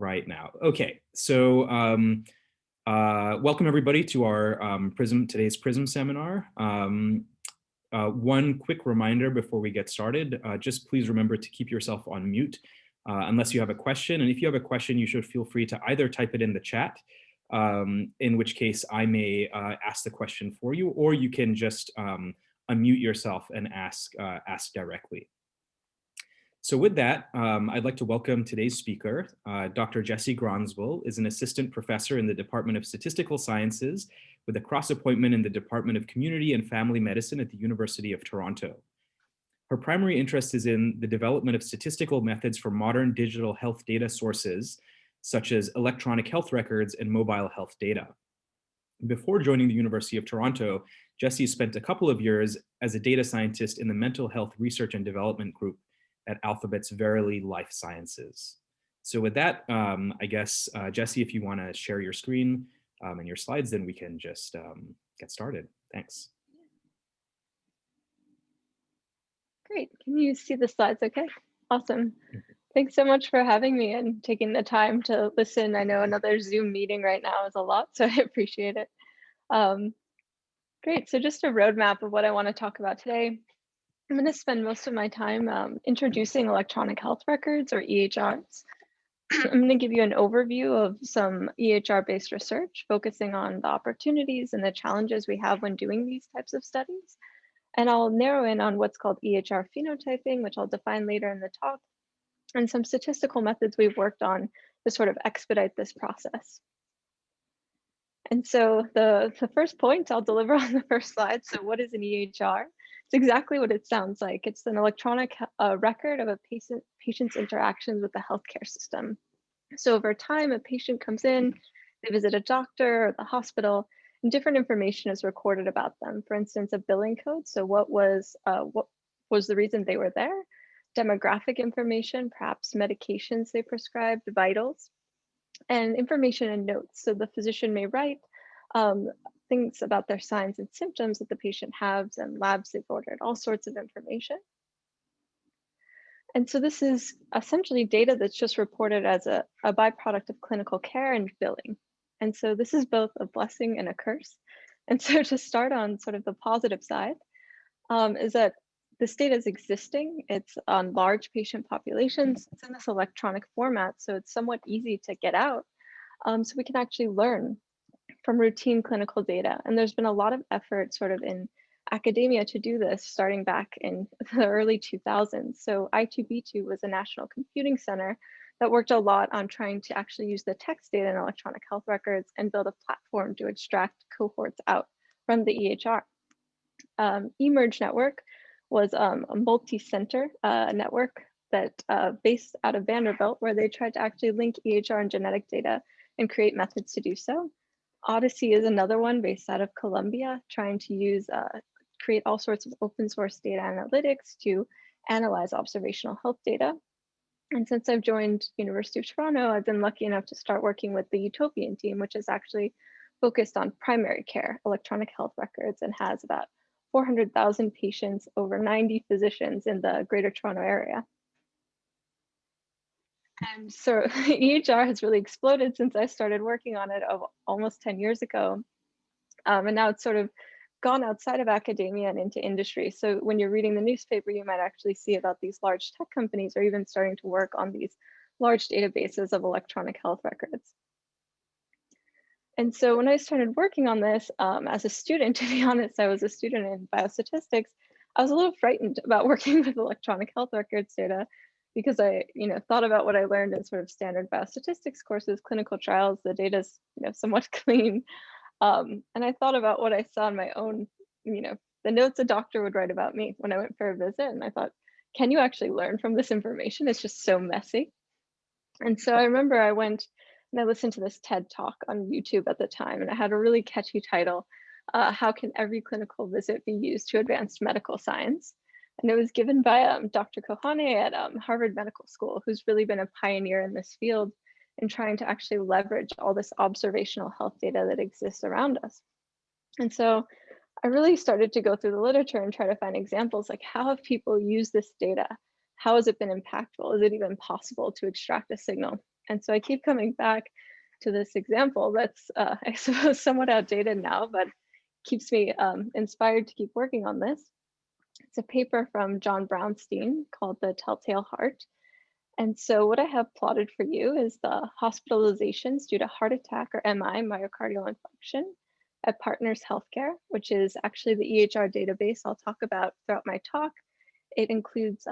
right now. Okay, so welcome everybody to our today's PRIISM seminar. One quick reminder before we get started, just please remember to keep yourself on mute unless you have a question. And if you have a question, you should feel free to either type it in the chat, in which case I may ask the question for you, or you can just unmute yourself and ask directly. So with that, I'd like to welcome today's speaker. Dr. Jessie Gronsbell is an assistant professor in the Department of Statistical Sciences with a cross appointment in the Department of Community and Family Medicine at the University of Toronto. Her primary interest is in the development of statistical methods for modern digital health data sources, such as electronic health records and mobile health data. Before joining the University of Toronto, Jessie spent a couple of years as a data scientist in the Mental Health Research and Development Group at Alphabet's Verily Life Sciences. So with that, I guess, Jessie, if you want to share your screen and your slides, then we can just get started. Thanks. Great. Can you see the slides okay? Awesome. Thanks so much for having me and taking the time to listen. I know another Zoom meeting right now is a lot, so I appreciate it. Great. So just a roadmap of what I want to talk about today. I'm going to spend most of my time introducing electronic health records, or EHRs. I'm going to give you an overview of some EHR-based research, focusing on the opportunities and the challenges we have when doing these types of studies. And I'll narrow in on what's called EHR phenotyping, which I'll define later in the talk, and some statistical methods we've worked on to sort of expedite this process. And so the first point I'll deliver on the first slide. So what is an EHR? It's exactly what it sounds like. It's an electronic record of a patient's interactions with the healthcare system. So over time, a patient comes in, they visit a doctor or the hospital, and different information is recorded about them. For instance, a billing code. So what was the reason they were there? Demographic information, perhaps medications they prescribed, vitals, and information and notes. So the physician may write things about their signs and symptoms that the patient has and labs they've ordered, all sorts of information. And so this is essentially data that's just reported as a byproduct of clinical care and billing. And so this is both a blessing and a curse. And so to start on sort of the positive side, is that this data is existing. It's on large patient populations. It's in this electronic format, so it's somewhat easy to get out. So we can actually learn from routine clinical data. And there's been a lot of effort sort of in academia to do this starting back in the early 2000s. So I2B2 was a national computing center that worked a lot on trying to actually use the text data in electronic health records and build a platform to extract cohorts out from the EHR. eMERGE network was a multi-center network that based out of Vanderbilt, where they tried to actually link EHR and genetic data and create methods to do so. Odyssey is another one based out of Columbia, trying to use, create all sorts of open source data analytics to analyze observational health data. And since I've joined University of Toronto, I've been lucky enough to start working with the Utopian team, which is actually focused on primary care, electronic health records, and has about 400,000 patients, over 90 physicians in the Greater Toronto area. And so EHR has really exploded since I started working on it almost 10 years ago. And now it's sort of gone outside of academia and into industry. So when you're reading the newspaper, you might actually see about these large tech companies are even starting to work on these large databases of electronic health records. And so when I started working on this as a student, to be honest, I was a student in biostatistics. I was a little frightened about working with electronic health records data, because I, thought about what I learned in sort of standard biostatistics courses, clinical trials. The data's, somewhat clean, and I thought about what I saw in my own, the notes a doctor would write about me when I went for a visit, and I thought, can you actually learn from this information? It's just so messy. And so I remember I went and I listened to this TED talk on YouTube at the time, and it had a really catchy title: "How can every clinical visit be used to advance medical science?" And it was given by Dr. Kohane at Harvard Medical School, who's really been a pioneer in this field in trying to actually leverage all this observational health data that exists around us. And so I really started to go through the literature and try to find examples, like, how have people used this data? How has it been impactful? Is it even possible to extract a signal? And so I keep coming back to this example that's, I suppose, somewhat outdated now, but keeps me inspired to keep working on this. It's a paper from John Brownstein called the Telltale Heart. And so what I have plotted for you is the hospitalizations due to heart attack or MI, myocardial infarction, at Partners Healthcare, which is actually the EHR database I'll talk about throughout my talk. It includes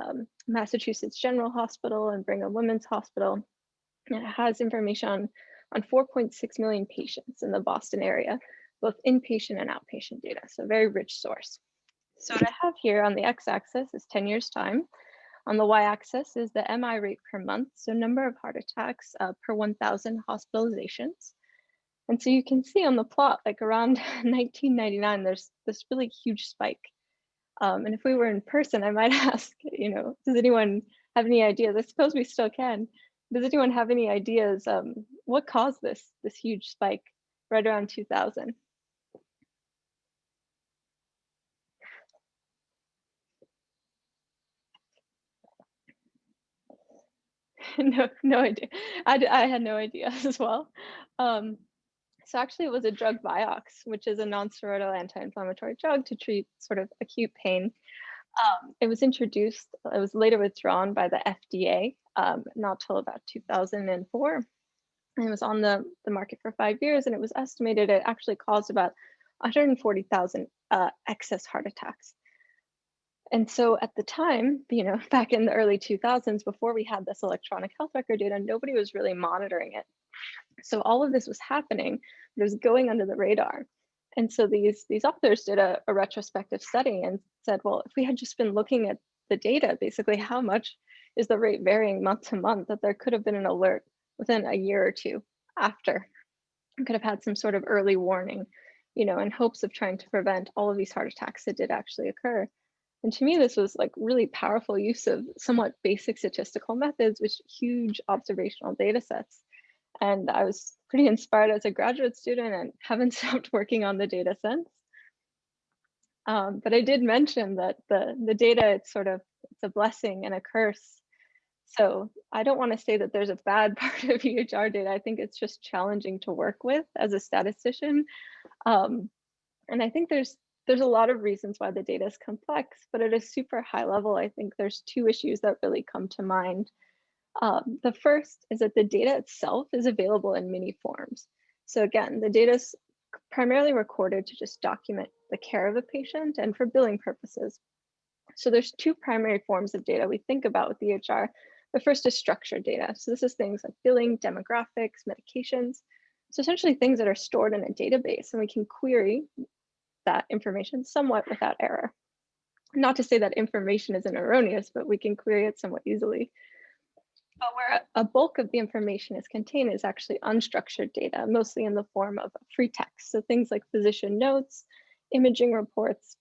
Massachusetts General Hospital and Brigham Women's Hospital. And it has information on 4.6 million patients in the Boston area, both inpatient and outpatient data, so a very rich source. So what I have here on the x-axis is 10 years time. On the y-axis is the MI rate per month, so number of heart attacks per 1,000 hospitalizations. And so you can see on the plot, like around 1999, there's this really huge spike. And if we were in person, I might ask, does anyone have any ideas? I suppose we still can. Does anyone have any ideas what caused this huge spike right around 2000? No idea. I had no idea as well. So actually it was a drug Vioxx, which is a non-steroidal anti-inflammatory drug to treat sort of acute pain. It was introduced, it was later withdrawn by the FDA, not till about 2004. And it was on the market for 5 years, and it was estimated it actually caused about 140,000 excess heart attacks. And so at the time, back in the early 2000s, before we had this electronic health record data, nobody was really monitoring it. So all of this was happening, it was going under the radar. And so these authors did a retrospective study and said, well, if we had just been looking at the data, basically how much is the rate varying month to month, that there could have been an alert within a year or two after. We could have had some sort of early warning, in hopes of trying to prevent all of these heart attacks that did actually occur. And to me, this was like really powerful use of somewhat basic statistical methods with huge observational data sets. And I was pretty inspired as a graduate student and haven't stopped working on the data since. But I did mention that the data, it's a blessing and a curse. So I don't want to say that there's a bad part of EHR data. I think it's just challenging to work with as a statistician. And I think there's a lot of reasons why the data is complex, but at a super high level, I think there's two issues that really come to mind. The first is that the data itself is available in many forms. So again, the data is primarily recorded to just document the care of a patient and for billing purposes. So there's two primary forms of data we think about with EHR. The first is structured data. So this is things like billing, demographics, medications. So essentially things that are stored in a database, and we can query that information somewhat without error. Not to say that information isn't erroneous, but we can query it somewhat easily. But where a bulk of the information is contained is actually unstructured data, mostly in the form of free text. So things like physician notes, imaging reports.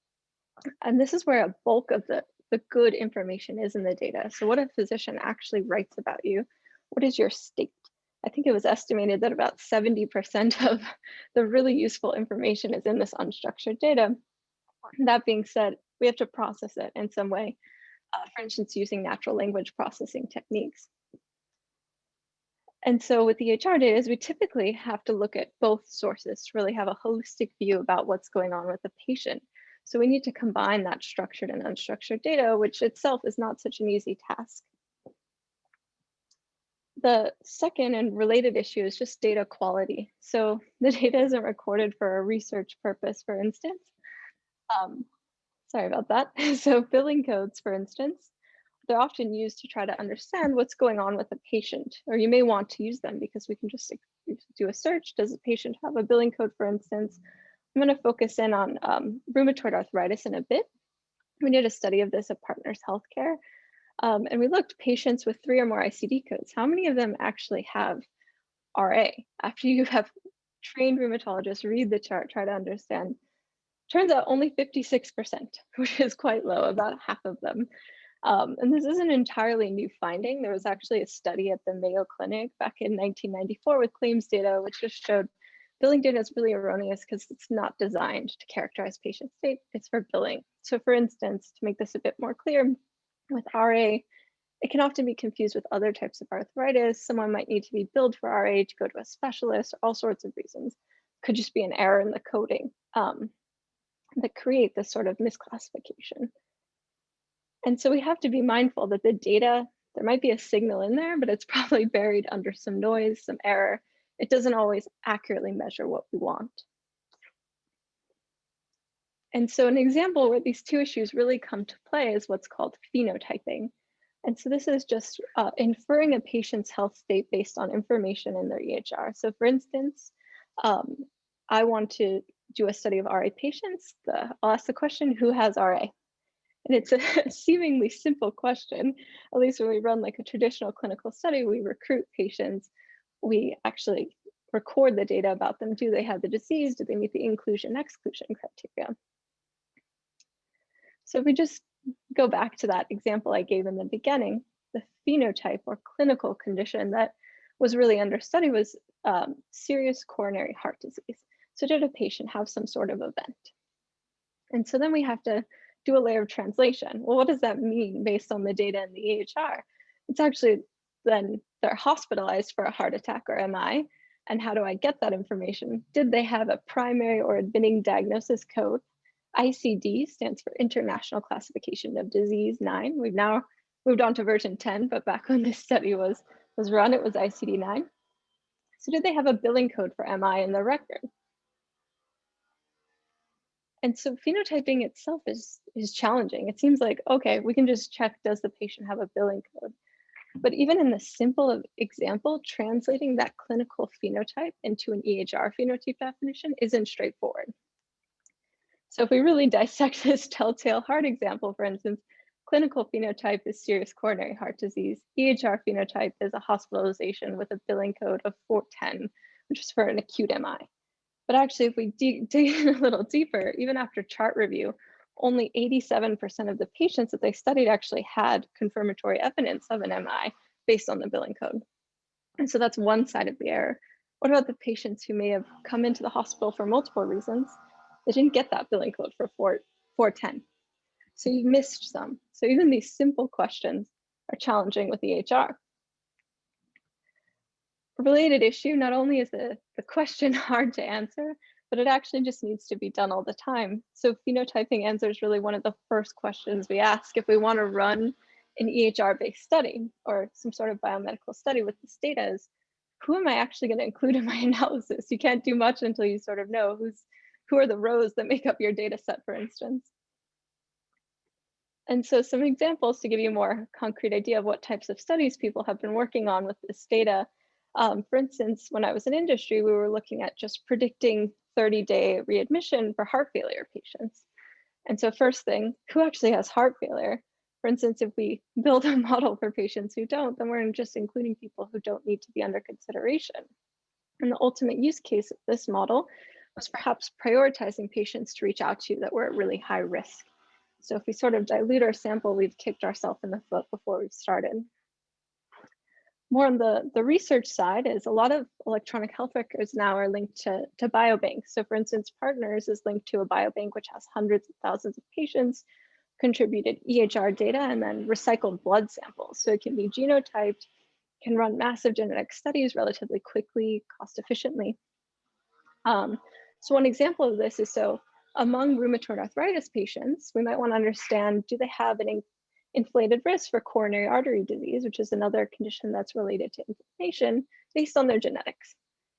And this is where a bulk of the good information is in the data. So what a physician actually writes about you, what is your state? I think it was estimated that about 70% of the really useful information is in this unstructured data. That being said, we have to process it in some way, for instance, using natural language processing techniques. And so with EHR data, we typically have to look at both sources to really have a holistic view about what's going on with the patient. So we need to combine that structured and unstructured data, which itself is not such an easy task. The second and related issue is just data quality. So the data isn't recorded for a research purpose, for instance. Sorry about that. So billing codes, for instance, they're often used to try to understand what's going on with a patient, or you may want to use them because we can just do a search. Does a patient have a billing code, for instance? I'm going to focus in on rheumatoid arthritis in a bit. We did a study of this at Partners Healthcare, and we looked patients with 3 or more ICD codes. How many of them actually have RA? After you have trained rheumatologists read the chart, try to understand. Turns out only 56%, which is quite low, about half of them. And this is an entirely new finding. There was actually a study at the Mayo Clinic back in 1994 with claims data, which just showed billing data is really erroneous because it's not designed to characterize patient state, it's for billing. So for instance, to make this a bit more clear, with RA, It can often be confused with other types of arthritis. Someone might need to be billed for RA to go to a specialist, all sorts of reasons. Could just be an error in the coding that create this sort of misclassification. And so we have to be mindful that the data, there might be a signal in there, but it's probably buried under some noise, some error. It doesn't always accurately measure what we want. And so an example where these two issues really come to play is what's called phenotyping. And so this is just inferring a patient's health state based on information in their EHR. So for instance, I want to do a study of RA patients. I'll ask the question, who has RA? And it's a seemingly simple question. At least when we run like a traditional clinical study, we recruit patients. We actually record the data about them. Do they have the disease? Do they meet the inclusion/exclusion criteria? So if we just go back to that example I gave in the beginning, the phenotype or clinical condition that was really under study was serious coronary heart disease. So did a patient have some sort of event? And so then we have to do a layer of translation. Well, what does that mean based on the data in the EHR? It's actually then they're hospitalized for a heart attack or MI. And how do I get that information? Did they have a primary or admitting diagnosis code? ICD stands for International Classification of Disease 9. We've now moved on to version 10, but back when this study was run, it was ICD 9. So did they have a billing code for MI in their record? And so phenotyping itself is challenging. It seems like, okay, we can just check, does the patient have a billing code? But even in the simple example, translating that clinical phenotype into an EHR phenotype definition isn't straightforward. So if we really dissect this Telltale Heart example, for instance, clinical phenotype is serious coronary heart disease. EHR phenotype is a hospitalization with a billing code of 410, which is for an acute MI. But actually, if we dig in a little deeper, even after chart review, only 87% of the patients that they studied actually had confirmatory evidence of an MI based on the billing code. And so that's one side of the error. What about the patients who may have come into the hospital for multiple reasons? They didn't get that billing code for 410. So you missed some. So even these simple questions are challenging with EHR. A related issue, not only is the question hard to answer, but it actually just needs to be done all the time. So phenotyping answer is really one of the first questions we ask if we want to run an EHR-based study or some sort of biomedical study with this data is, who am I actually going to include in my analysis? You can't do much until you sort of know who are the rows that make up your data set, for instance. And so some examples to give you a more concrete idea of what types of studies people have been working on with this data. For instance, when I was in industry, we were looking at just predicting 30-day readmission for heart failure patients. And so first thing, who actually has heart failure? For instance, if we build a model for patients who don't, then we're just including people who don't need to be under consideration. And the ultimate use case of this model was perhaps prioritizing patients to reach out to that were at really high risk. So if we sort of dilute our sample, we've kicked ourselves in the foot before we've started. More on the research side is a lot of electronic health records now are linked to biobanks. So for instance, Partners is linked to a biobank which has hundreds of thousands of patients, contributed EHR data, and then recycled blood samples. So it can be genotyped, can run massive genetic studies relatively quickly, cost efficiently. So one example of this is, so among rheumatoid arthritis patients, we might want to understand, do they have an inflated risk for coronary artery disease, which is another condition that's related to inflammation based on their genetics.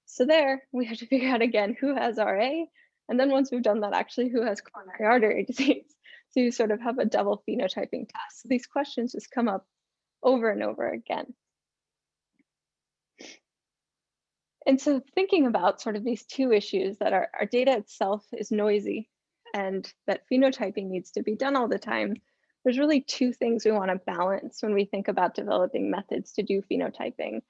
So there, we have to figure out again, who has RA? And then once we've done that, actually, who has coronary artery disease? So you sort of have a double phenotyping test. So these questions just come up over and over again. And so thinking about sort of these two issues, that our data itself is noisy and that phenotyping needs to be done all the time, there's really two things we want to balance when we think about developing methods to do phenotyping.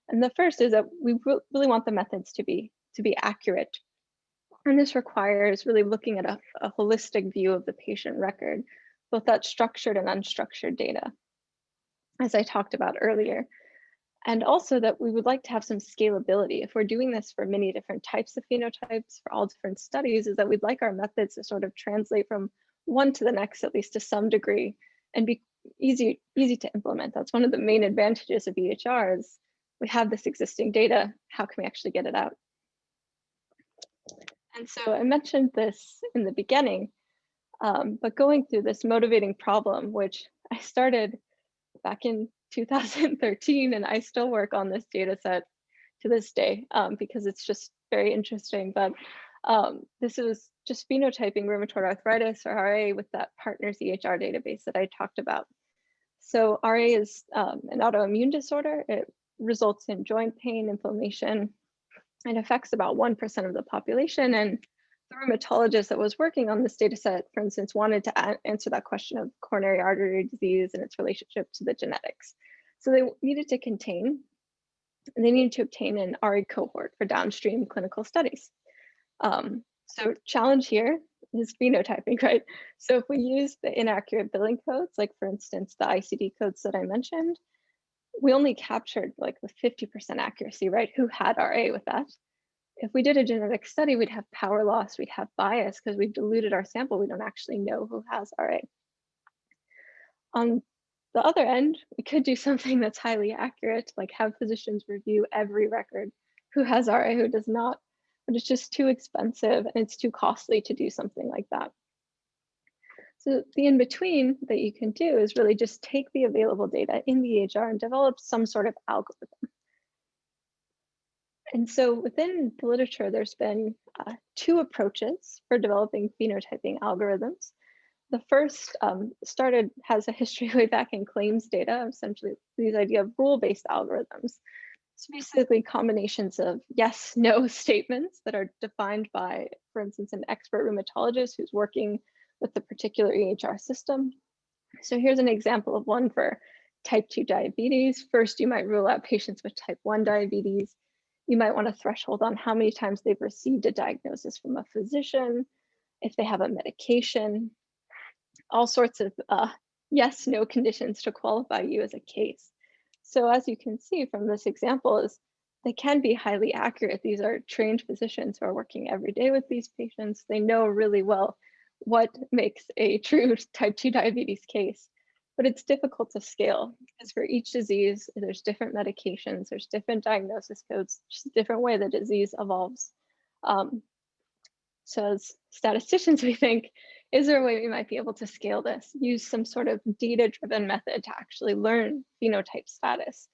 And the first is that we really want the methods to be accurate. And this requires really looking at a holistic view of the patient record, both that structured and unstructured data, as I talked about earlier. And also that we would like to have some scalability. If we're doing this for many different types of phenotypes for all different studies, is that we'd like our methods to sort of translate from one to the next, at least to some degree, and be easy to implement. That's one of the main advantages of EHR is we have this existing data. How can we actually get it out? And so I mentioned this in the beginning, but going through this motivating problem, which I started back in 2013, and I still work on this data set to this day because it's just very interesting. But this was just phenotyping rheumatoid arthritis or RA with that partners EHR database that I talked about. So RA is an autoimmune disorder. It results in joint pain, inflammation. It affects about 1% of the population. And the rheumatologist that was working on this data set, for instance, wanted to answer that question of coronary artery disease and its relationship to the genetics. So they needed to obtain an RA cohort for downstream clinical studies. So challenge here is phenotyping, right? So if we use the inaccurate billing codes, like for instance, the ICD codes that I mentioned, we only captured like with 50% accuracy, right? Who had RA with that? If we did a genetic study, we'd have power loss, we'd have bias because we've diluted our sample. We don't actually know who has RA. On the other end, we could do something that's highly accurate, like have physicians review every record, who has RA, who does not, but it's just too expensive and it's too costly to do something like that. So the in-between that you can do is really just take the available data in the EHR and develop some sort of algorithm. And so within the literature, there's been two approaches for developing phenotyping algorithms. The first has a history way back in claims data, essentially these idea of rule-based algorithms. It's basically combinations of yes, no statements that are defined by, for instance, an expert rheumatologist who's working with the particular EHR system. So here's an example of one for type 2 diabetes. First, you might rule out patients with type 1 diabetes. You might want a threshold on how many times they've received a diagnosis from a physician, if they have a medication, all sorts of yes, no conditions to qualify you as a case. So as you can see from this example is they can be highly accurate. These are trained physicians who are working every day with these patients. They know really well what makes a true type 2 diabetes case, but it's difficult to scale because for each disease, there's different medications, there's different diagnosis codes, just a different way the disease evolves. So as statisticians, we think, is there a way we might be able to scale this, use some sort of data-driven method to actually learn phenotype status?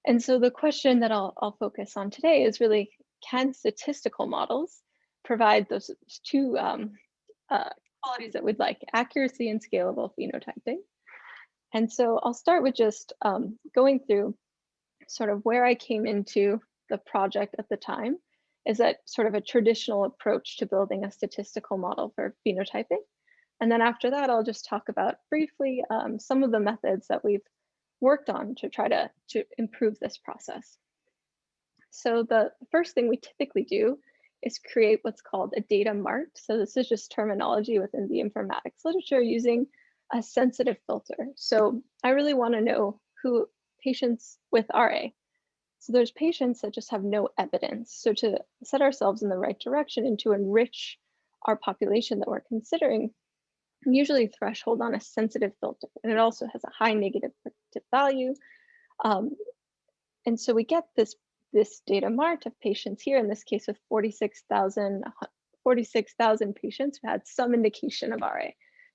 And so the question that I'll focus on today is really, can statistical models provide those two qualities that we'd like, accuracy and scalable phenotyping? And so I'll start with just going through sort of where I came into the project at the time. Is that sort of a traditional approach to building a statistical model for phenotyping? And then after that, I'll just talk about briefly some of the methods that we've worked on to try to improve this process. So the first thing we typically do is create what's called a data mart. So this is just terminology within the informatics literature using a sensitive filter. So I really want to know who patients with RA. So there's patients that just have no evidence. So to set ourselves in the right direction and to enrich our population that we're considering, usually threshold on a sensitive filter, and it also has a high negative predictive value. And so we get this data mart of patients here, in this case with 46,000 patients who had some indication of RA.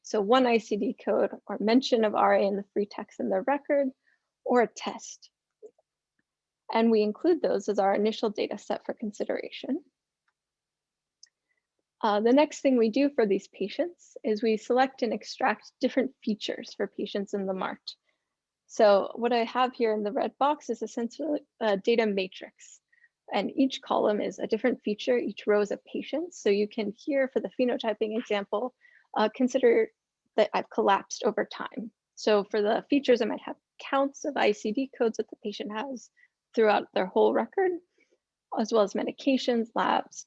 So one ICD code or mention of RA in the free text in their record or a test. And we include those as our initial data set for consideration. The next thing we do for these patients is we select and extract different features for patients in the Mart. So what I have here in the red box is essentially a data matrix. And each column is a different feature, each row is a patient. So you can here for the phenotyping example, consider that I've collapsed over time. So for the features, I might have counts of ICD codes that the patient has throughout their whole record, as well as medications, labs.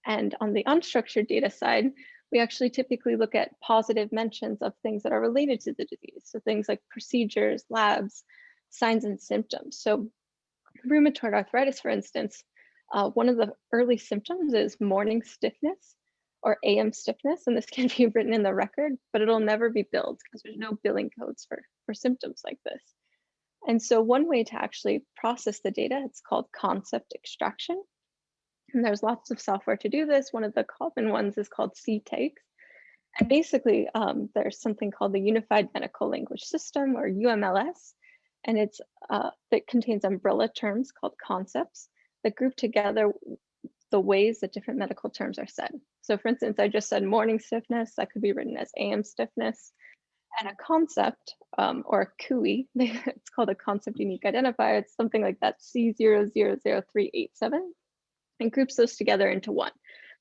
And on the unstructured data side, we actually typically look at positive mentions of things that are related to the disease. So things like procedures, labs, signs and symptoms. So rheumatoid arthritis, for instance, one of the early symptoms is morning stiffness or AM stiffness, and this can be written in the record, but it'll never be billed because there's no billing codes for symptoms like this. And so one way to actually process the data, it's called concept extraction. And there's lots of software to do this. One of the common ones is called CTAGS. And basically, there's something called the Unified Medical Language System, or UMLS, and it contains umbrella terms called concepts that group together the ways that different medical terms are said. So for instance, I just said morning stiffness, that could be written as AM stiffness. And a concept, or a CUI, it's called a concept unique identifier. It's something like that, C000387, and groups those together into one.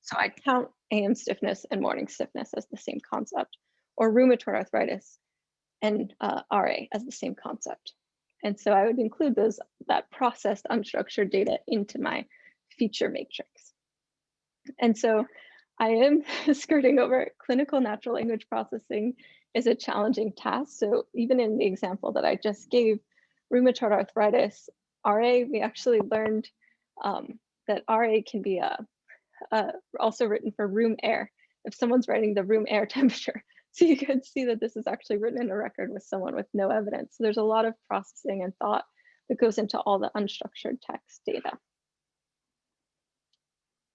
So I count AM stiffness and morning stiffness as the same concept, or rheumatoid arthritis and RA as the same concept. And so I would include that processed unstructured data into my feature matrix. And so I am skirting over clinical natural language processing is a challenging task. So even in the example that I just gave, rheumatoid arthritis, RA, we actually learned that RA can be also written for room air, if someone's writing the room air temperature. So you could see that this is actually written in a record with someone with no evidence. So there's a lot of processing and thought that goes into all the unstructured text data.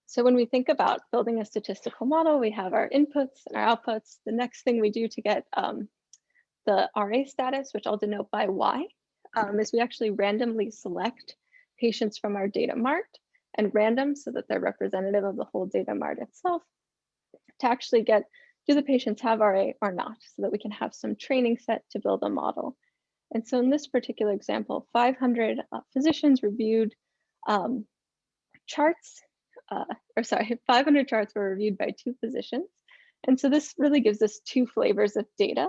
So when we think about building a statistical model, we have our inputs and our outputs. The next thing we do to get the RA status, which I'll denote by Y, is we actually randomly select patients from our data mart, and random so that they're representative of the whole data mart itself, to actually get, do the patients have RA or not, so that we can have some training set to build a model. And so in this particular example, 500 physicians reviewed charts, 500 charts were reviewed by 2 physicians. And so this really gives us 2 flavors of data.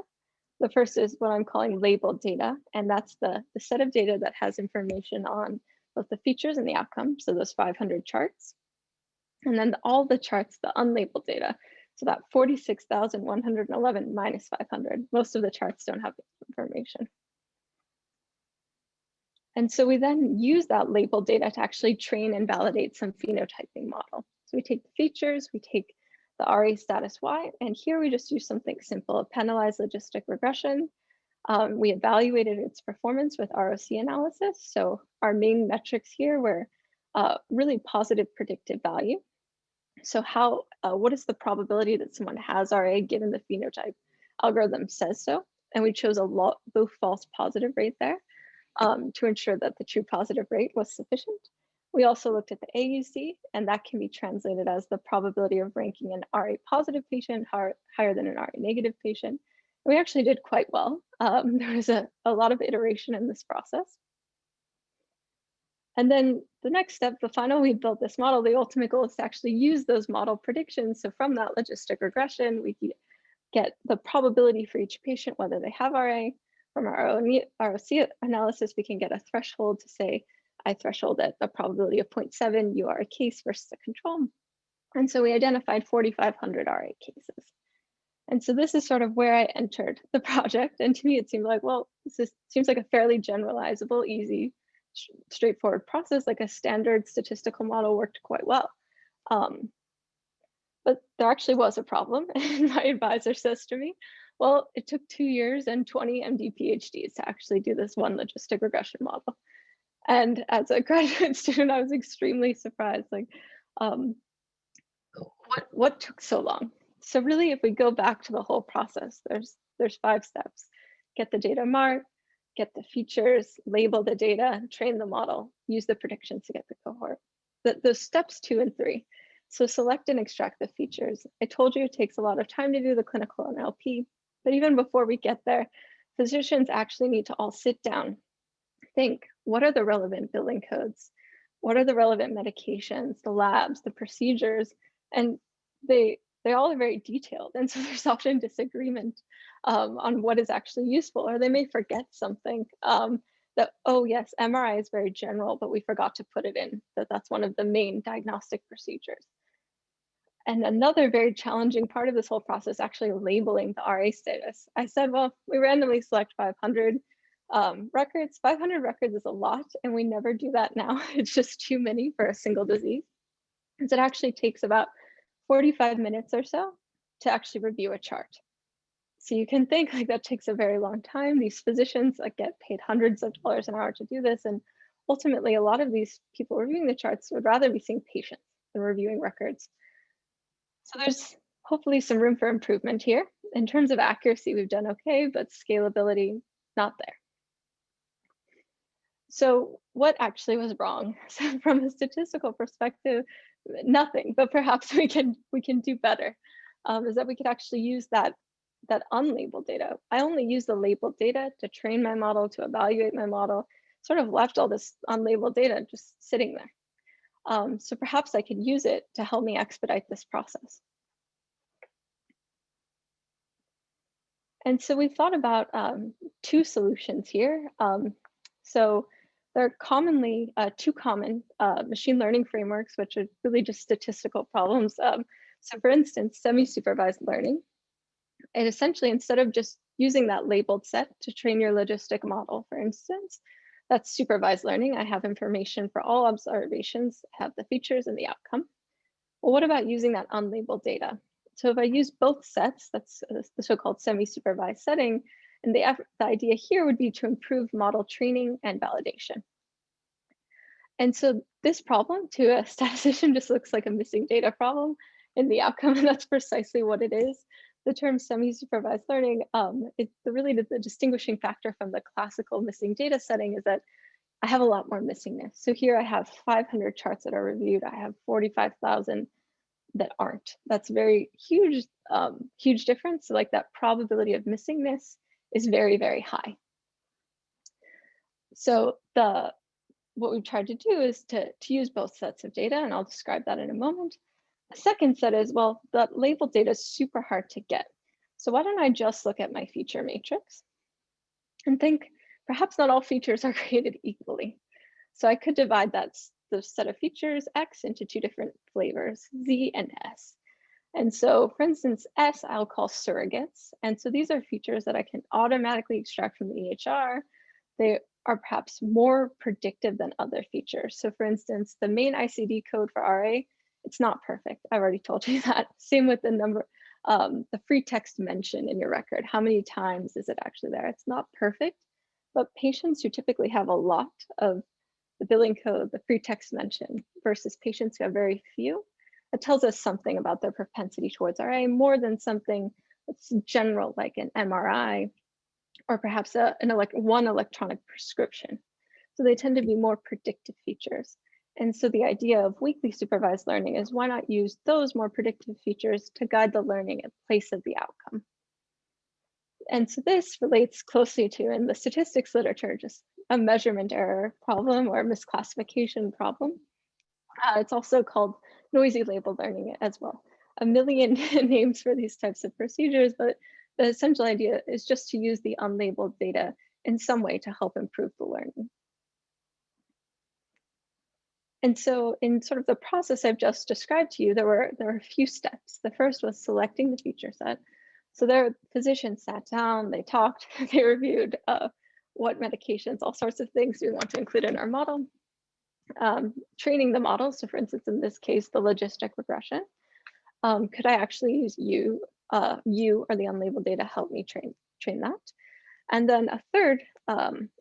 The first is what I'm calling labeled data, and that's the set of data that has information on both the features and the outcome, so those 500 charts. And then all the charts, the unlabeled data, so that 46,111 minus 500. Most of the charts don't have information. And so we then use that labeled data to actually train and validate some phenotyping model. So we take the features, we take the RA status Y, and here we just use something simple, a penalized logistic regression. We evaluated its performance with ROC analysis. So our main metrics here were really positive predictive value. So what is the probability that someone has RA given the phenotype algorithm says so? And we chose a low false positive rate there to ensure that the true positive rate was sufficient. We also looked at the AUC, and that can be translated as the probability of ranking an RA positive patient higher than an RA negative patient. We actually did quite well. There was a lot of iteration in this process. And then the next step, the final, we built this model. The ultimate goal is to actually use those model predictions. So from that logistic regression, we get the probability for each patient, whether they have RA. From our ROC analysis, we can get a threshold to say, I threshold at a probability of 0.7, you are a case versus a control. And so we identified 4,500 RA cases. And so this is sort of where I entered the project. And to me, it seemed like, well, seems like a fairly generalizable, easy, straightforward process, like a standard statistical model worked quite well. But there actually was a problem. And my advisor says to me, well, it took 2 years and 20 MD PhDs to actually do this one logistic regression model. And as a graduate student, I was extremely surprised, like, what took so long? So really, if we go back to the whole process, there's 5 steps. Get the data mart, get the features, label the data, train the model, use the predictions to get the cohort. Those steps 2 and 3. So select and extract the features. I told you it takes a lot of time to do the clinical NLP, but even before we get there, physicians actually need to all sit down, think, what are the relevant billing codes? What are the relevant medications, the labs, the procedures? And they all are very detailed. And so there's often disagreement on what is actually useful, or they may forget something that, oh yes, MRI is very general, but we forgot to put it in, that's one of the main diagnostic procedures. And another very challenging part of this whole process, actually labeling the RA status. I said, well, we randomly select 500 records. 500 records is a lot, and we never do that now. It's just too many for a single disease. And so it actually takes about 45 minutes or so to actually review a chart. So you can think like that takes a very long time. These physicians like get paid hundreds of dollars an hour to do this. And ultimately, a lot of these people reviewing the charts would rather be seeing patients than reviewing records. So there's hopefully some room for improvement here. In terms of accuracy, we've done okay, but scalability, not there. So what actually was wrong? So from a statistical perspective, nothing, but perhaps we can do better. Is that we could actually use that unlabeled data. I only use the labeled data to train my model, to evaluate my model, sort of left all this unlabeled data just sitting there. So perhaps I could use it to help me expedite this process. And so we thought about two solutions here. So there are commonly two common machine learning frameworks, which are really just statistical problems. So for instance, semi-supervised learning. And essentially, instead of just using that labeled set to train your logistic model, for instance, that's supervised learning. I have information for all observations, have the features and the outcome. Well, what about using that unlabeled data? So if I use both sets, that's the so-called semi-supervised setting, and the idea here would be to improve model training and validation. And so this problem to a statistician just looks like a missing data problem in the outcome, and that's precisely what it is. The term semi-supervised learning, really the distinguishing factor from the classical missing data setting is that I have a lot more missingness. So here I have 500 charts that are reviewed. I have 45,000 that aren't. That's very huge, huge difference. So like that probability of missingness is very, very high. So what we've tried to do is to use both sets of data, and I'll describe that in a moment. The second set is, well, that labeled data is super hard to get. So why don't I just look at my feature matrix and think perhaps not all features are created equally. So I could divide the set of features X into two different flavors, Z and S. And so for instance, S I'll call surrogates. And so these are features that I can automatically extract from the EHR. They are perhaps more predictive than other features. So for instance, the main ICD code for RA, it's not perfect. I've already told you that. Same with the number, the free text mention in your record. How many times is it actually there? It's not perfect, but patients who typically have a lot of the billing code, the free text mention, versus patients who have very few, it tells us something about their propensity towards RA more than something that's general, like an MRI, or perhaps one electronic prescription. So they tend to be more predictive features. And so the idea of weekly supervised learning is why not use those more predictive features to guide the learning in place of the outcome. And so this relates closely to, in the statistics literature, just a measurement error problem or misclassification problem. It's also called noisy label learning as well. A million names for these types of procedures, but the essential idea is just to use the unlabeled data in some way to help improve the learning. And so in sort of the process I've just described to you, there were a few steps. The first was selecting the feature set. So their physicians sat down, they talked, they reviewed what medications, all sorts of things we want to include in our model. Training the model, so for instance, in this case, the logistic regression. Could I actually use you or the unlabeled data help me train that? And then a third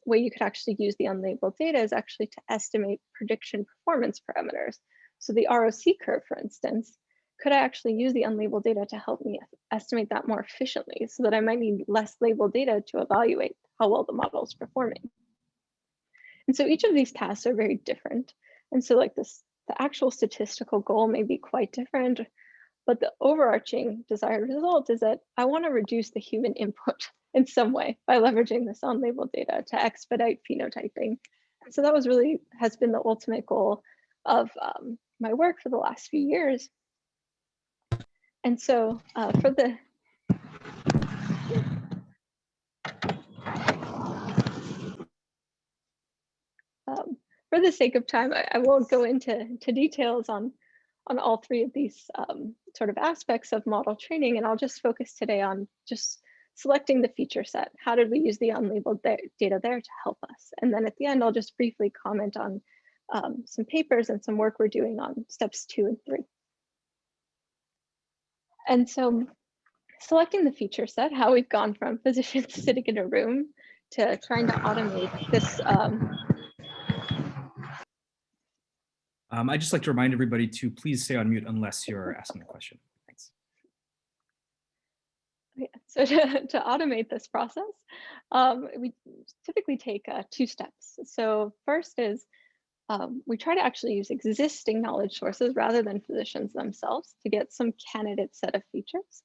way you could actually use the unlabeled data is actually to estimate prediction performance parameters. So the ROC curve, for instance, could I actually use the unlabeled data to help me estimate that more efficiently so that I might need less labeled data to evaluate how well the model is performing? And so each of these tasks are very different. And so like the actual statistical goal may be quite different, but the overarching desired result is that I want to reduce the human input in some way by leveraging this unlabeled data to expedite phenotyping. And so that has been the ultimate goal of my work for the last few years. And so for the sake of time, I won't go into details on all three of these sort of aspects of model training, and I'll just focus today on just selecting the feature set. How did we use the unlabeled data there to help us? And then at the end, I'll just briefly comment on some papers and some work we're doing on steps 2 and 3. And so selecting the feature set, how we've gone from physicians sitting in a room to trying to automate this. I'd just like to remind everybody to please stay on mute unless you're asking a question. Thanks. Yeah, so to automate this process, we typically take 2 steps. So first is we try to actually use existing knowledge sources rather than physicians themselves to get some candidate set of features.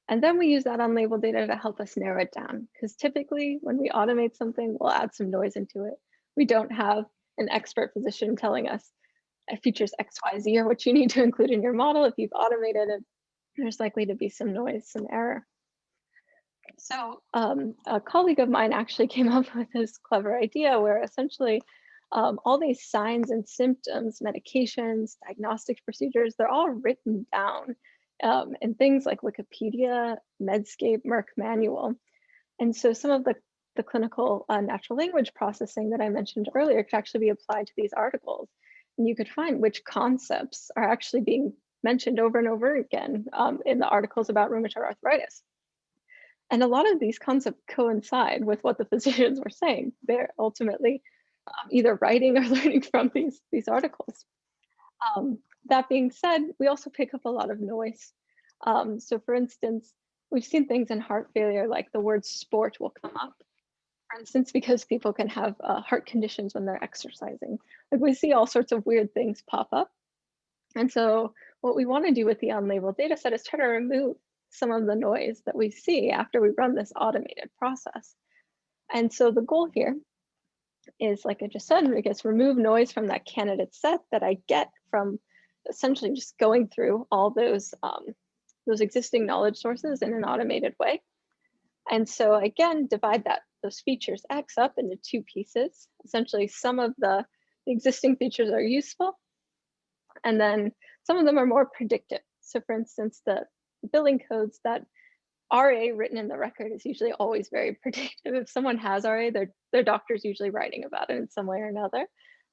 And then we use that unlabeled data to help us narrow it down. Because typically when we automate something, we'll add some noise into it. We don't have an expert physician telling us features X, Y, Z are what you need to include in your model. If you've automated it, there's likely to be some noise, some error. So a colleague of mine actually came up with this clever idea where essentially all these signs and symptoms, medications, diagnostic procedures, they're all written down in things like Wikipedia, Medscape, Merck Manual. And so some of the clinical natural language processing that I mentioned earlier could actually be applied to these articles. And you could find which concepts are actually being mentioned over and over again in the articles about rheumatoid arthritis. And a lot of these concepts coincide with what the physicians were saying. They're ultimately either writing or learning from these articles. That being said, we also pick up a lot of noise. So for instance, we've seen things in heart failure like the word sport will come up. For instance, because people can have heart conditions when they're exercising. Like we see all sorts of weird things pop up. And so what we want to do with the unlabeled data set is try to remove some of the noise that we see after we run this automated process. And so the goal here is, like I just said, I guess remove noise from that candidate set that I get from essentially just going through all those existing knowledge sources in an automated way. And so again, divide those features X up into 2 pieces. Essentially, some of the existing features are useful, and then some of them are more predictive. So for instance, the billing codes, that RA written in the record is usually always very predictive. If someone has RA, their doctor's usually writing about it in some way or another.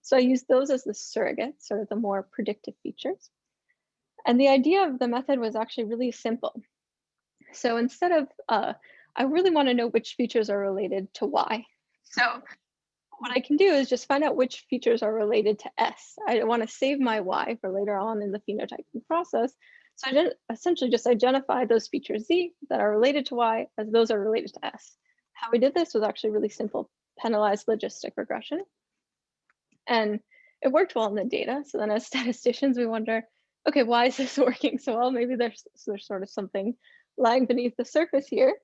So I use those as the surrogates, sort of the more predictive features. And the idea of the method was actually really simple. So instead of, I really want to know which features are related to Y. So what I can do is just find out which features are related to S. I want to save my Y for later on in the phenotyping process. So I essentially just identify those features Z that are related to Y as those are related to S. How we did this was actually really simple, penalized logistic regression. And it worked well in the data. So then as statisticians, we wonder, okay, why is this working so well? Maybe there's sort of something lying beneath the surface here.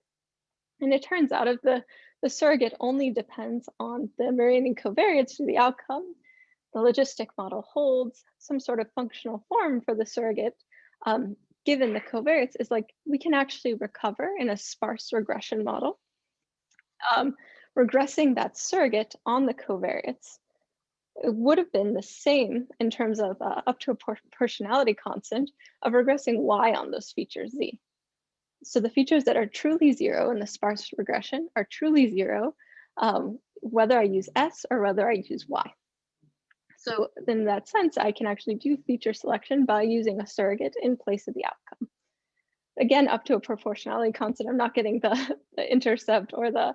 And it turns out if the surrogate only depends on the remaining covariates to the outcome, the logistic model holds some sort of functional form for the surrogate given the covariates is like we can actually recover in a sparse regression model, regressing that surrogate on the covariates. It would have been the same in terms of up to a proportionality constant of regressing Y on those features Z. So the features that are truly 0 in the sparse regression are truly 0, whether I use S or whether I use Y. So in that sense, I can actually do feature selection by using a surrogate in place of the outcome. Again, up to a proportionality constant, I'm not getting the intercept or the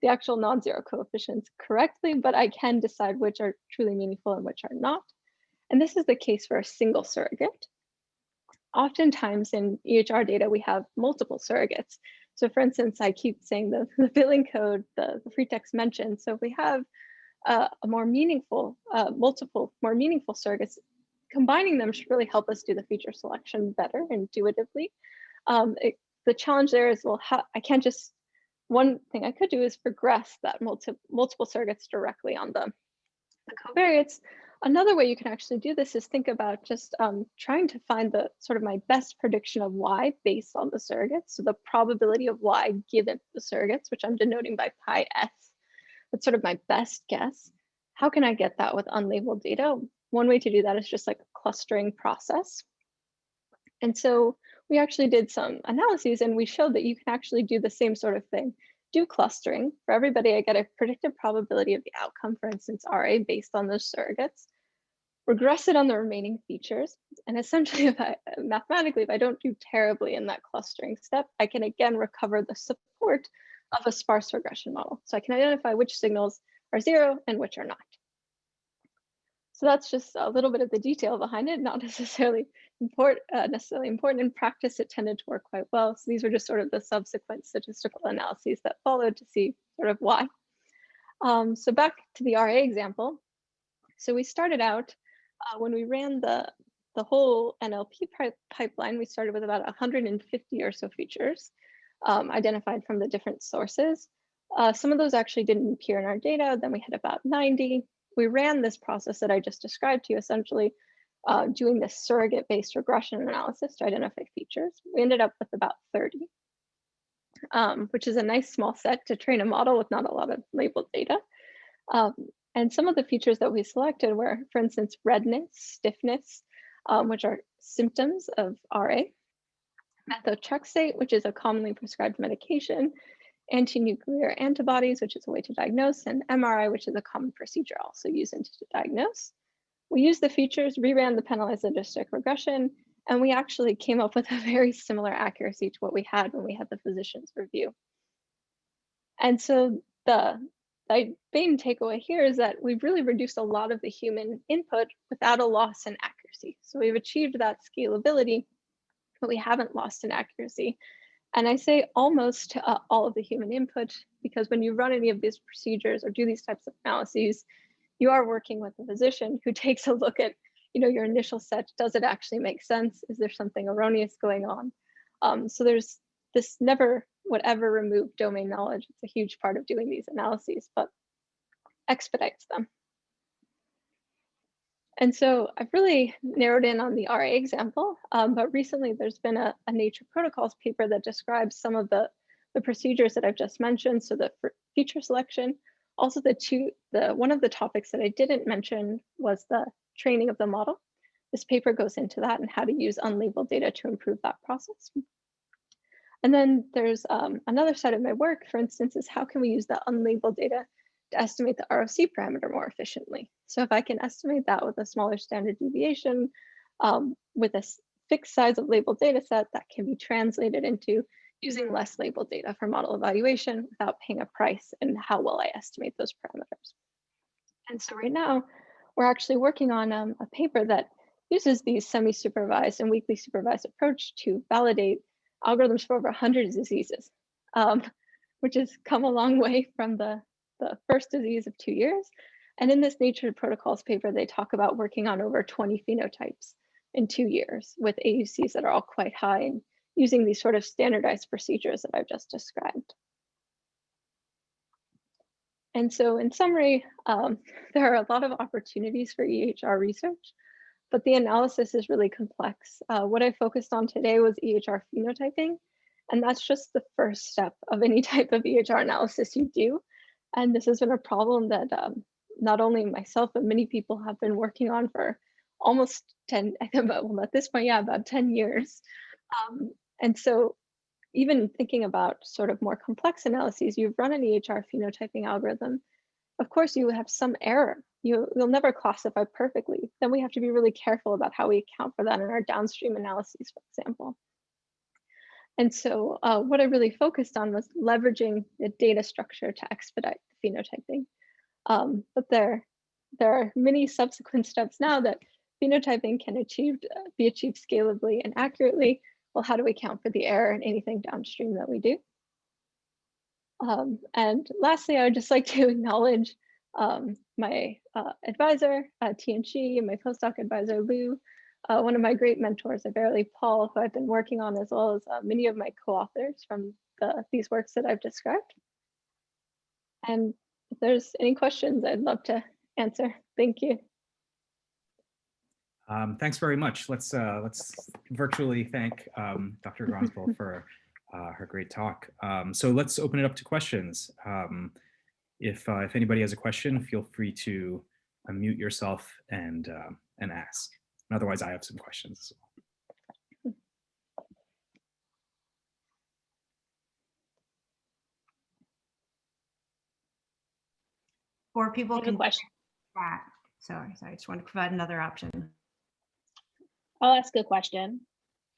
actual non-zero coefficients correctly, but I can decide which are truly meaningful and which are not. And this is the case for a single surrogate. Oftentimes in EHR data, we have multiple surrogates. So for instance, I keep saying the billing code, the free text mentioned. So if we have a more meaningful, multiple more meaningful surrogates, combining them should really help us do the feature selection better intuitively. The challenge there is, well, I can't just, one thing I could do is progress that multiple surrogates directly on the covariates. Another way you can actually do this is think about just trying to find the sort of my best prediction of Y based on the surrogates. So the probability of Y given the surrogates, which I'm denoting by pi S. That's sort of my best guess. How can I get that with unlabeled data? One way to do that is just like a clustering process. And so we actually did some analyses and we showed that you can actually do the same sort of thing. Do clustering. For everybody, I get a predicted probability of the outcome, for instance, RA based on those surrogates. regress it on the remaining features. And essentially, mathematically, if I don't do terribly in that clustering step, I can again recover the support of a sparse regression model. So I can identify which signals are 0 and which are not. So that's just a little bit of the detail behind it, not necessarily important. In practice, it tended to work quite well. So these were just sort of the subsequent statistical analyses that followed to see sort of why. So back to the RA example. So we started out when we ran the whole NLP pipeline, we started with about 150 or so features identified from the different sources. Some of those actually didn't appear in our data. Then we had about 90. We ran this process that I just described to you, essentially doing this surrogate-based regression analysis to identify features. We ended up with about 30, which is a nice small set to train a model with not a lot of labeled data. And some of the features that we selected were, for instance, redness, stiffness, which are symptoms of RA, methotrexate, which is a commonly prescribed medication, anti-nuclear antibodies, which is a way to diagnose, and MRI, which is a common procedure also used to diagnose. We used the features, reran the penalized logistic regression, and we actually came up with a very similar accuracy to what we had when we had the physician's review. And so the main takeaway here is that we've really reduced a lot of the human input without a loss in accuracy. So we've achieved that scalability, but we haven't lost in accuracy. And I say almost all of the human input, because when you run any of these procedures or do these types of analyses, you are working with a physician who takes a look at, your initial set. Does it actually make sense? Is there something erroneous going on? So there's this never would ever remove domain knowledge. It's a huge part of doing these analyses, but expedites them. And so I've really narrowed in on the RA example, but recently there's been a Nature Protocols paper that describes some of the procedures that I've just mentioned. So the feature selection, also one of the topics that I didn't mention was the training of the model. This paper goes into that and how to use unlabeled data to improve that process. And then there's another side of my work, for instance, is how can we use the unlabeled data to estimate the ROC parameter more efficiently. So if I can estimate that with a smaller standard deviation, with a fixed size of labeled data set, that can be translated into using less labeled data for model evaluation without paying a price, and how well I estimate those parameters. And so right now, we're actually working on a paper that uses these semi-supervised and weakly supervised approach to validate algorithms for over 100 diseases, which has come a long way from the first disease of 2 years. And in this Nature Protocols paper, they talk about working on over 20 phenotypes in 2 years with AUCs that are all quite high, and using these sort of standardized procedures that I've just described. And so in summary, there are a lot of opportunities for EHR research, but the analysis is really complex. What I focused on today was EHR phenotyping, and that's just the first step of any type of EHR analysis you do. And this has been a problem that not only myself, but many people have been working on for almost 10, well, at this point, yeah, about 10 years. And so even thinking about sort of more complex analyses, you've run an EHR phenotyping algorithm. Of course, you have some error. You'll never classify perfectly. Then we have to be really careful about how we account for that in our downstream analyses, for example. And so what I really focused on was leveraging the data structure to expedite the phenotyping. But there are many subsequent steps now that phenotyping can be achieved scalably and accurately. Well, how do we account for the error in anything downstream that we do? And lastly, I would just like to acknowledge my advisor, TNG, and my postdoc advisor, Lou, one of my great mentors, Verily Paul, who I've been working on, as well as many of my co-authors from these works that I've described. And if there's any questions, I'd love to answer. Thank you. Thanks very much. Let's virtually thank Dr. Gronsbell for her great talk. So let's open it up to questions. If anybody has a question, feel free to unmute yourself and ask. And otherwise, I have some questions. Or people can question that. Sorry, I just want to provide another option. I'll ask a question.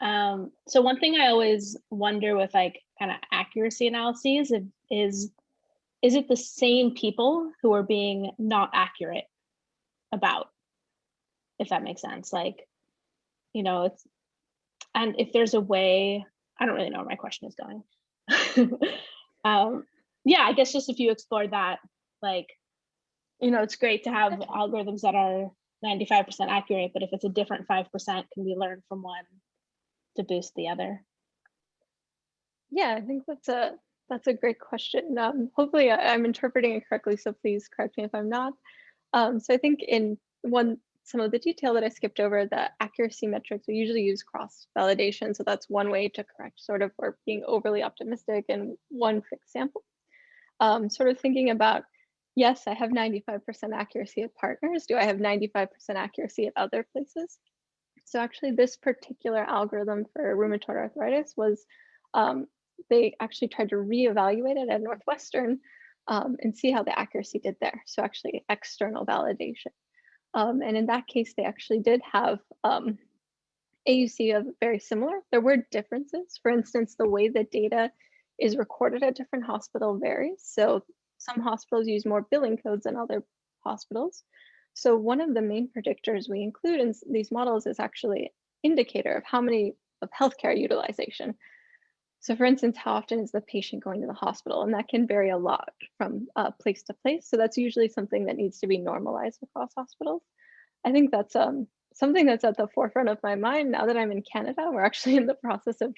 So one thing I always wonder with like kind of accuracy analyses is it the same people who are being not accurate about, if that makes sense? Like, you know, it's, and if there's a way, I don't really know where my question is going. Yeah, I guess just if you explore that, like, you know, it's great to have algorithms that are 95% accurate, but if it's a different 5%, can we learn from one to boost the other? Yeah, I think that's a great question. Hopefully I'm interpreting it correctly, so please correct me if I'm not. So I think in some of the detail that I skipped over, the accuracy metrics, we usually use cross-validation. So that's one way to correct sort of for being overly optimistic in one fixed sample. Sort of thinking about, yes, I have 95% accuracy at partners. Do I have 95% accuracy at other places? So actually this particular algorithm for rheumatoid arthritis was, they actually tried to reevaluate it at Northwestern and see how the accuracy did there. So actually external validation. And in that case, they actually did have AUC of very similar. There were differences. For instance, the way the data is recorded at different hospitals varies. So some hospitals use more billing codes than other hospitals. So one of the main predictors we include in these models is actually an indicator of how many of healthcare utilization. So for instance, how often is the patient going to the hospital? And that can vary a lot from place to place. So that's usually something that needs to be normalized across hospitals. I think that's something that's at the forefront of my mind now that I'm in Canada. We're actually in the process of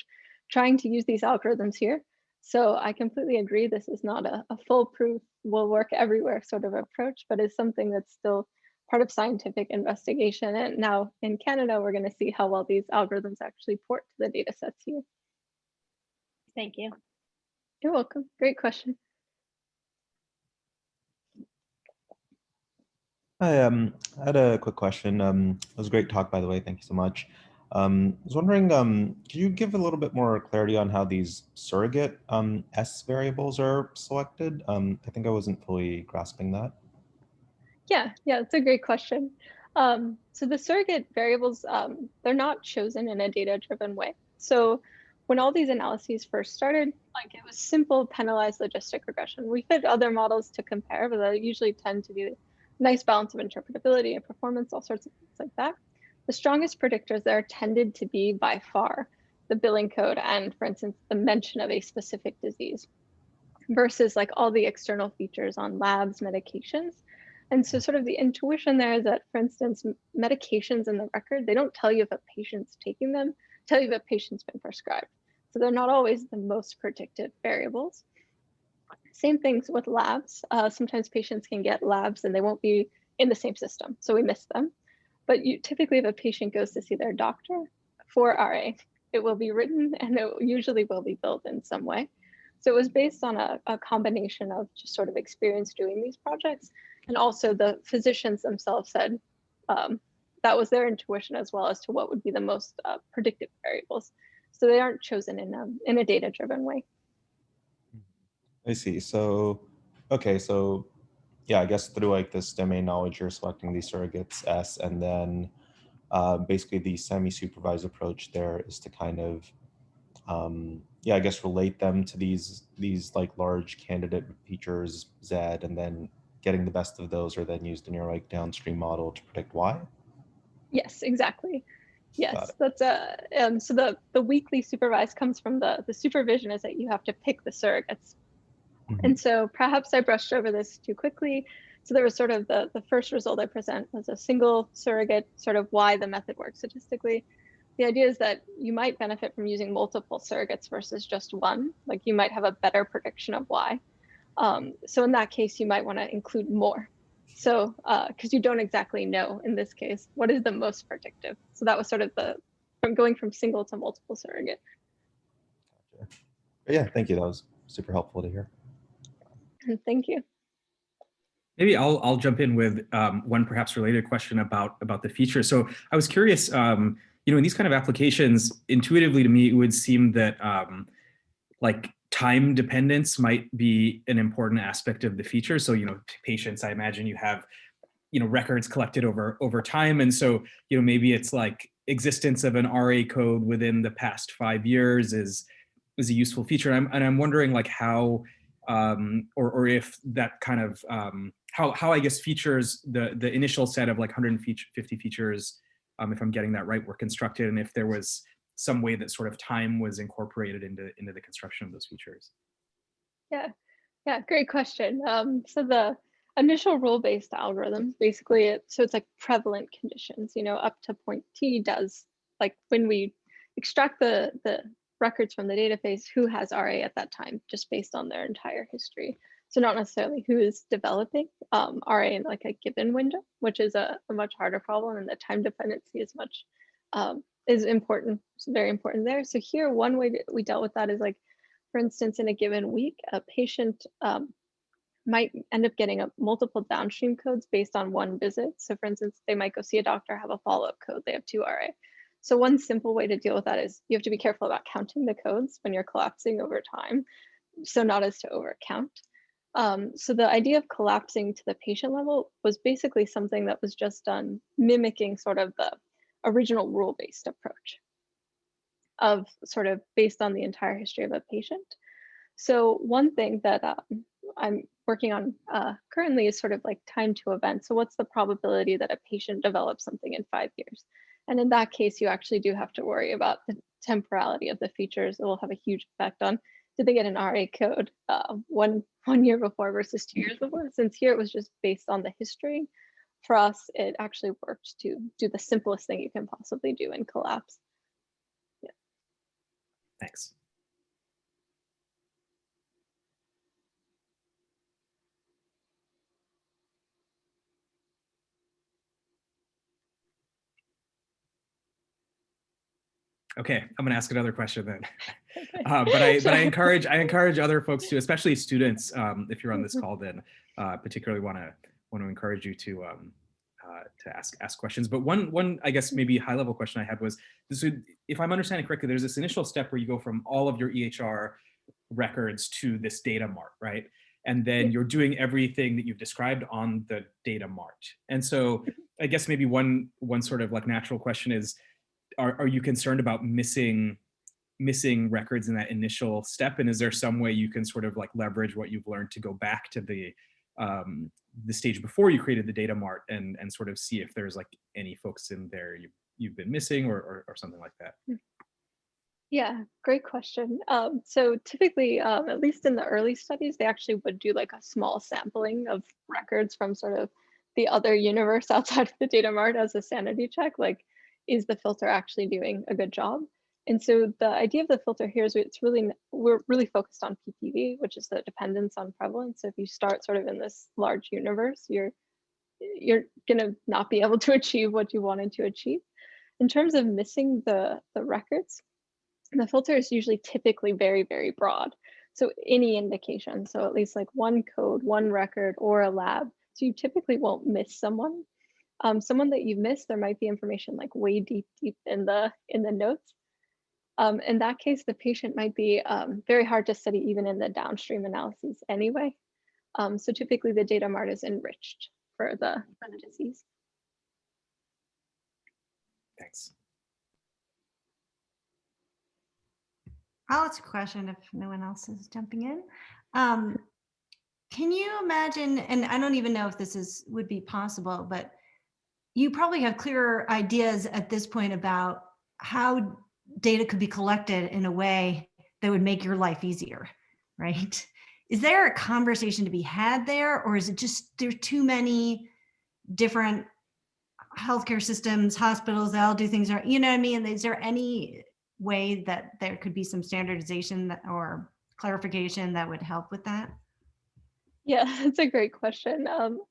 trying to use these algorithms here. So I completely agree, this is not a foolproof, will work everywhere sort of approach, but it's something that's still part of scientific investigation. And now in Canada, we're going to see how well these algorithms actually port to the data sets here. Thank you. You're welcome. Great question. Hi, I had a quick question. It was a great talk, by the way. Thank you so much. I was wondering, could you give a little bit more clarity on how these surrogate S variables are selected? I think I wasn't fully grasping that. Yeah, it's a great question. So the surrogate variables, they're not chosen in a data-driven way. So when all these analyses first started, like it was simple penalized logistic regression. We fit other models to compare, but they usually tend to be a nice balance of interpretability and performance, all sorts of things like that. The strongest predictors there tended to be by far the billing code and, for instance, the mention of a specific disease versus like all the external features on labs, medications. And so sort of the intuition there is that, for instance, medications in the record, they don't tell you if a patient's taking them, tell you if a patient's been prescribed. So they're not always the most predictive variables. Same things with labs. Sometimes patients can get labs and they won't be in the same system, so we miss them. But typically if a patient goes to see their doctor for RA, it will be written and it usually will be billed in some way. So it was based on a combination of just sort of experience doing these projects, and also the physicians themselves said that was their intuition as well as to what would be the most predictive variables. So they aren't chosen in a data-driven way. I see. So, okay, so yeah, I guess through like this domain knowledge, you're selecting these surrogates S, and then basically the semi-supervised approach there is to kind of, yeah, I guess relate them to these like large candidate features Z, and then getting the best of those are then used in your like downstream model to predict Y. Yes, exactly. Yes, that's so the weekly supervised comes from the supervision is that you have to pick the surrogates. Mm-hmm. And so perhaps I brushed over this too quickly. So there was sort of the first result I present was a single surrogate, sort of why the method works statistically. The idea is that you might benefit from using multiple surrogates versus just one. Like you might have a better prediction of why. So in that case, you might want to include more. So because you don't exactly know in this case, what is the most predictive. So that was sort of from going from single to multiple surrogate. Gotcha. Yeah, thank you. That was super helpful to hear. Thank you. Maybe I'll jump in with one perhaps related question about the feature. So I was curious, you know, in these kind of applications, intuitively to me, it would seem that like time dependence might be an important aspect of the feature. So, you know, patients, I imagine you have records collected over time. And so, maybe it's like existence of an RA code within the past 5 years is a useful feature. And I'm wondering like how, or if that kind of, how I guess features, the initial set of like 150 features, if I'm getting that right, were constructed, and if there was some way that sort of time was incorporated into the construction of those features. Yeah, great question. So the initial rule-based algorithm, basically, it's like prevalent conditions, up to point T does, like when we extract the records from the database, who has RA at that time, just based on their entire history. So not necessarily who is developing RA in like a given window, which is a much harder problem, and the time dependency is much, is important, it's very important there. So here, one way that we dealt with that is like, for instance, in a given week, a patient might end up getting multiple downstream codes based on one visit. So for instance, they might go see a doctor, have a follow-up code, they have 2 RA. So one simple way to deal with that is you have to be careful about counting the codes when you're collapsing over time, so not as to overcount. So the idea of collapsing to the patient level was basically something that was just done mimicking sort of the original rule-based approach of sort of based on the entire history of a patient. So one thing that I'm working on currently is sort of like time to event. So what's the probability that a patient develops something in 5 years? And in that case, you actually do have to worry about the temporality of the features. It will have a huge effect on, did they get an RA code one year before versus 2 years before? Since here it was just based on the history, for us, it actually worked to do the simplest thing you can possibly do in collapse. Thanks. Okay, I'm gonna ask another question then. But I encourage other folks to, especially students, if you're on this call, then particularly want to encourage you to ask questions. But one I guess maybe high level question I had was, this would, if I'm understanding correctly, there's this initial step where you go from all of your EHR records to this data mart, right? And then you're doing everything that you've described on the data mart. And so I guess maybe one sort of like natural question is, are you concerned about missing records in that initial step? And is there some way you can sort of like leverage what you've learned to go back to the stage before you created the data mart and sort of see if there's like any folks in there you've been missing or something like that? Yeah, great question. So typically, at least in the early studies, they actually would do like a small sampling of records from sort of the other universe outside of the data mart as a sanity check. Like, is the filter actually doing a good job? And so the idea of the filter here is we're really focused on PPV, which is the dependence on prevalence. So if you start sort of in this large universe, you're gonna not be able to achieve what you wanted to achieve. In terms of missing the records, the filter is usually typically very, very broad. So any indication, so at least like one code, one record, or a lab. So you typically won't miss someone. Someone that you missed, there might be information like way deep in the notes. In that case, the patient might be very hard to study even in the downstream analyses anyway. So typically the data mart is enriched for the disease. Thanks. I'll ask a question if no one else is jumping in. Can you imagine, and I don't even know if this would be possible, but you probably have clearer ideas at this point about how data could be collected in a way that would make your life easier, right? Is there a conversation to be had there, or is it just there's too many different healthcare systems, hospitals that all do things, you know what I mean? Is there any way that there could be some standardization or clarification that would help with that? Yeah, that's a great question.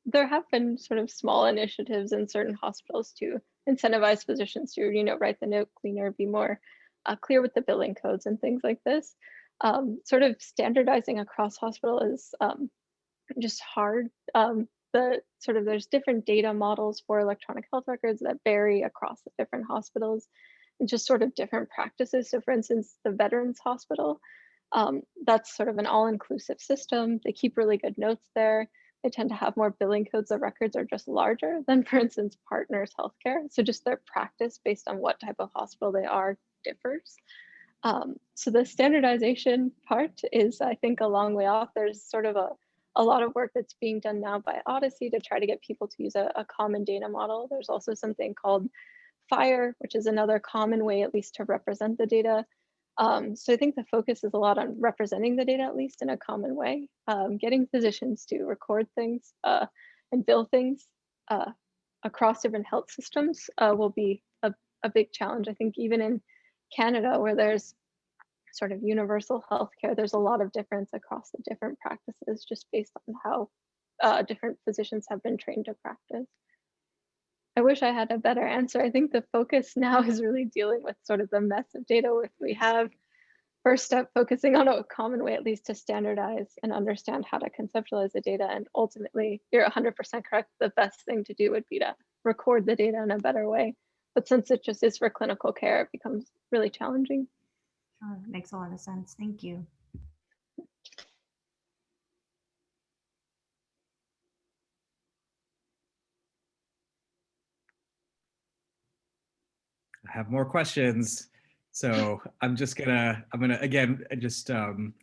There have been sort of small initiatives in certain hospitals to incentivize physicians to, write the note cleaner, be more clear with the billing codes and things like this. Sort of standardizing across hospital is just hard. There's different data models for electronic health records that vary across the different hospitals and just sort of different practices. So for instance, the Veterans Hospital, that's sort of an all-inclusive system. They keep really good notes there. they tend to have more billing codes. The records are just larger than, for instance, Partners Healthcare. So just their practice based on what type of hospital they are differs. So the standardization part is, I think, a long way off. There's sort of a lot of work that's being done now by Odyssey to try to get people to use a common data model. There's also something called FHIR, which is another common way, at least, to represent the data. So I think the focus is a lot on representing the data, at least in a common way, getting physicians to record things and bill things across different health systems will be a big challenge. I think even in Canada, where there's sort of universal healthcare, there's a lot of difference across the different practices just based on how different physicians have been trained to practice. I wish I had a better answer. I think the focus now is really dealing with sort of the mess of data we have. First step, focusing on a common way, at least, to standardize and understand how to conceptualize the data. And ultimately, you're 100% correct. The best thing to do would be to record the data in a better way. But since it just is for clinical care, it becomes really challenging. Oh, that makes a lot of sense. Thank you. I have more questions. So I'm gonna again just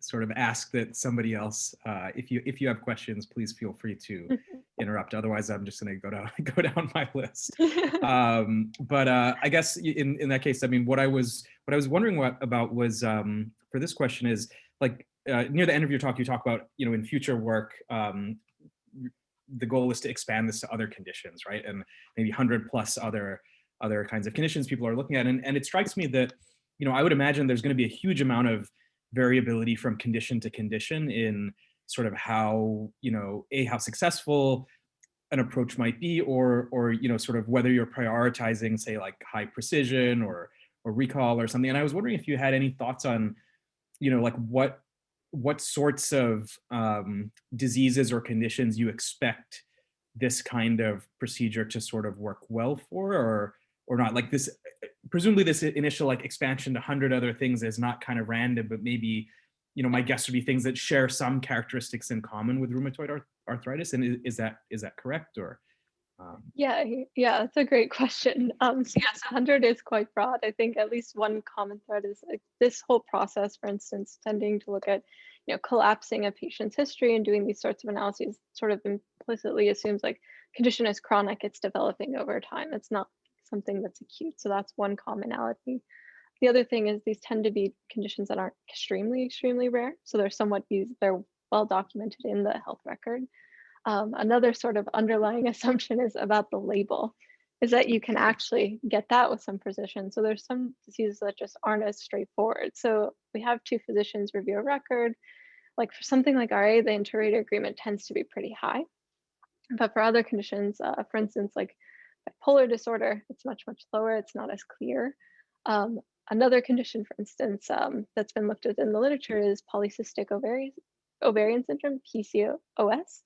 sort of ask that somebody else, if you have questions, please feel free to interrupt. Otherwise, I'm just gonna go down my list. But I guess in that case, I mean, what I was wondering about was for this question is, like, near the end of your talk, you talk about, you know, in future work, the goal is to expand this to other conditions, right? And maybe 100 plus other kinds of conditions people are looking at. And it strikes me that, you know, I would imagine there's going to be a huge amount of variability from condition to condition in sort of how, you know, how successful an approach might be, or you know, sort of whether you're prioritizing, say, like high precision or recall or something. And I was wondering if you had any thoughts on, you know, like what sorts of diseases or conditions you expect this kind of procedure to sort of work well for, or not. Like this, presumably this initial like expansion to 100 other things is not kind of random, but maybe, you know, my guess would be things that share some characteristics in common with rheumatoid arthritis. And is that correct, or? Yeah, that's a great question. So yes, 100 is quite broad. I think at least one common thread is like this whole process, for instance, tending to look at, you know, collapsing a patient's history and doing these sorts of analyses sort of implicitly assumes like condition is chronic, it's developing over time. It's not something that's acute. So that's one commonality. The other thing is these tend to be conditions that aren't extremely, extremely rare. So they're well documented in the health record. Another sort of underlying assumption is about the label, is that you can actually get that with some precision. So there's some diseases that just aren't as straightforward. So we have two physicians review a record. Like for something like RA, the inter-rater agreement tends to be pretty high. But for other conditions, for instance, like bipolar disorder, it's much, much lower. It's not as clear. Another condition, for instance, that's been looked at in the literature is polycystic ovarian syndrome, PCOS,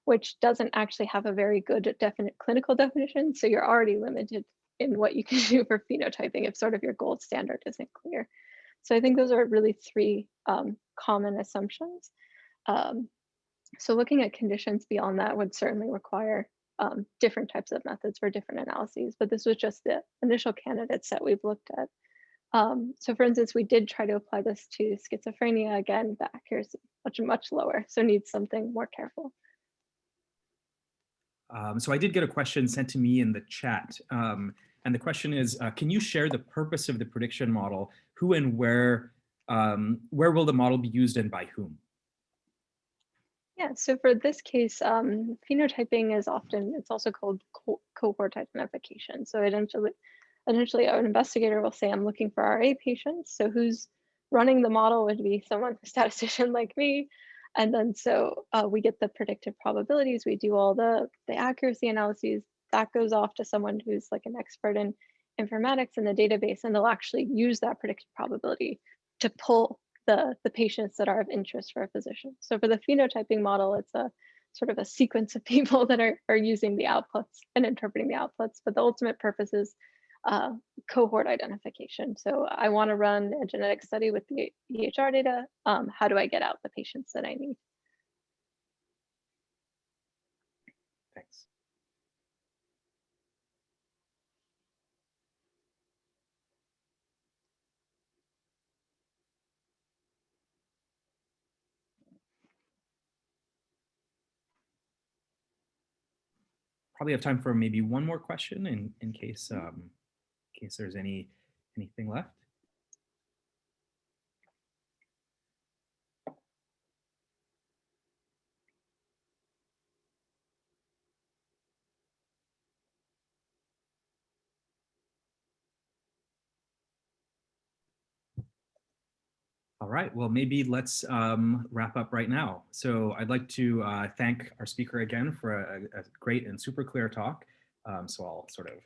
which doesn't actually have a very good definite clinical definition. So you're already limited in what you can do for phenotyping if sort of your gold standard isn't clear. So I think those are really three common assumptions. So looking at conditions beyond that would certainly require different types of methods for different analyses, but this was just the initial candidates that we've looked at. So for instance, we did try to apply this to schizophrenia. Again, the accuracy much, much lower, so needs something more careful. So I did get a question sent to me in the chat. And the question is, can you share the purpose of the prediction model? Who and where will the model be used and by whom? Yeah, so for this case, phenotyping is often, it's also called cohort identification. So eventually an investigator will say, I'm looking for RA patients. So who's running the model would be someone, a statistician like me. And then so we get the predictive probabilities, we do all the accuracy analyses, that goes off to someone who's like an expert in informatics in the database, and they'll actually use that predictive probability to pull the patients that are of interest for a physician. So for the phenotyping model, it's a sort of a sequence of people that are using the outputs and interpreting the outputs, but the ultimate purpose is cohort identification. So I want to run a genetic study with the EHR data. How do I get out the patients that I need? probably have time for maybe one more question in case there's anything left. All right, well, maybe let's wrap up right now. So I'd like to thank our speaker again for a great and super clear talk. So I'll sort of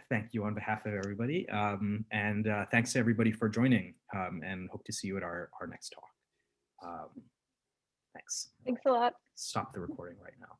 thank you on behalf of everybody. And thanks to everybody for joining, and hope to see you at our next talk. Thanks. Thanks a lot. Stop the recording right now.